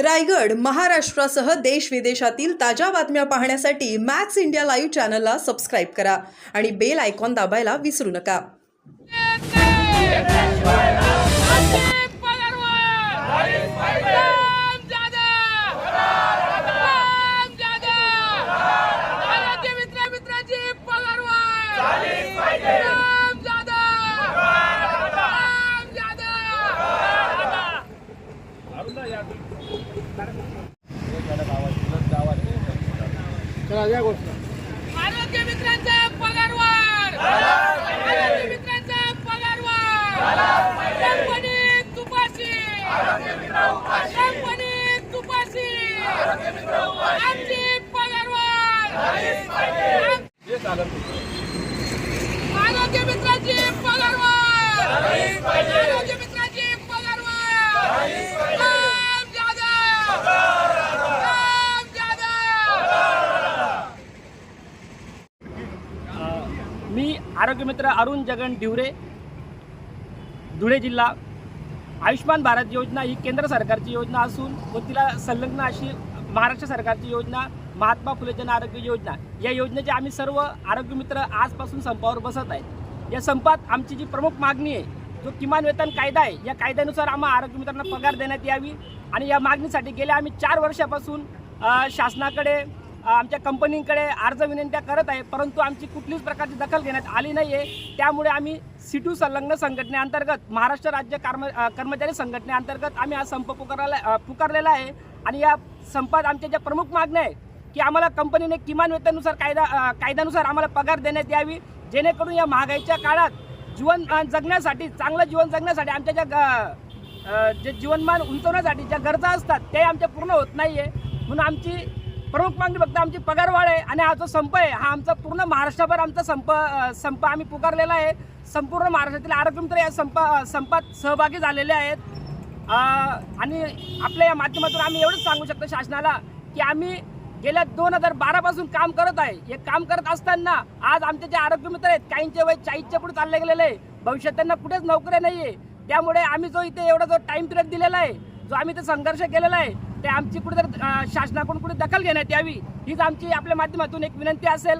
रायगड महाराष्ट्रासह देश विदेशातील ताज्या बातम्या पाहण्यासाठी मॅक्स इंडिया लाईव्ह चॅनलला सबस्क्राईब करा आणि बेल आयकॉन दाबायला विसरू नका. आरोग्य मित्रांचा पगारवाढ, आरोग्य मित्रांचा पगारवाढ, कंपनी तुपाशी, कंपनी तुपाशी, आमची पगारवाढ, आरोग्य मित्रांची पगारवाढ, आरोग्य मित्रांची पगारवाढ. मी आरोग्य मित्र अरुण जगन ढिवरे, धुळे जिल्हा. आयुष्मान भारत योजना ही केंद्र सरकारची योजना असून व तिला संलग्न अशी महाराष्ट्र सरकारची योजना महात्मा फुले जन आरोग्य योजना, या योजनेचे आम्ही सर्व आरोग्य मित्र आजपासून संपावर बसत आहेत. या संपात आमची जी प्रमुख मागणी आहे, जो किमान वेतन कायदा आहे, या कायद्यानुसार आम्हा आरोग्य मित्रांना पगार देण्यात यावी आणि या मागणीसाठी गेल्या आम्ही 4 वर्षापासून शासनाकडे, आमच्या कंपनीकडे अर्ज विनंत्या करत आहे, परंतु आमची कुठलीच प्रकारची दखल घेण्यात आली नाही आहे. त्यामुळे आम्ही सिटू संलग्न संघटनेअंतर्गत, महाराष्ट्र राज्य कर्मचारी संघटनेअंतर्गत आम्ही हा संप पुकारलेला आहे. आणि या संपात आमच्या ज्या प्रमुख मागण्या आहे की आम्हाला कंपनीने किमान वेतनानुसार कायद्यानुसार आम्हाला पगार देण्यात यावी, जेणेकरून या महागाईच्या काळात जीवन जगण्यासाठी, चांगलं जीवन जगण्यासाठी, आमच्या ज्या जे जीवनमान उंचवण्यासाठी ज्या गरजा असतात ते आमच्या पूर्ण होत नाही आहे. म्हणून आमची प्रमुख मागणी फक्त आमची पगारवाढ आहे. आणि हा जो संप आहे हा आमचा पूर्ण महाराष्ट्रभर आमचा संप आम्ही पुकारलेला आहे. संपूर्ण महाराष्ट्रातील आरोग्य मित्र या संपात सहभागी झालेले आहेत. आणि आपल्या या माध्यमातून आम्ही एवढंच सांगू शकतो शासनाला की आम्ही गेल्या 2012 पासून काम करत आहे. हे काम करत असताना आज आमचे जे आरोग्य मित्र आहेत, काहींचे वय 40च्या पुढे चालले गेलेले आहे, भविष्यात त्यांना कुठेच नोकऱ्या नाही आहे. त्यामुळे आम्ही जो इथे एवढा जो टाइम पिरियड दिलेला आहे, जो आम्ही ते संघर्ष केलेला आहे, ते आमची कुठेतरी शासनाकडून कुठे दखल घेण्यात यावी, हीच आमची आपल्या माध्यमातून एक विनंती असेल.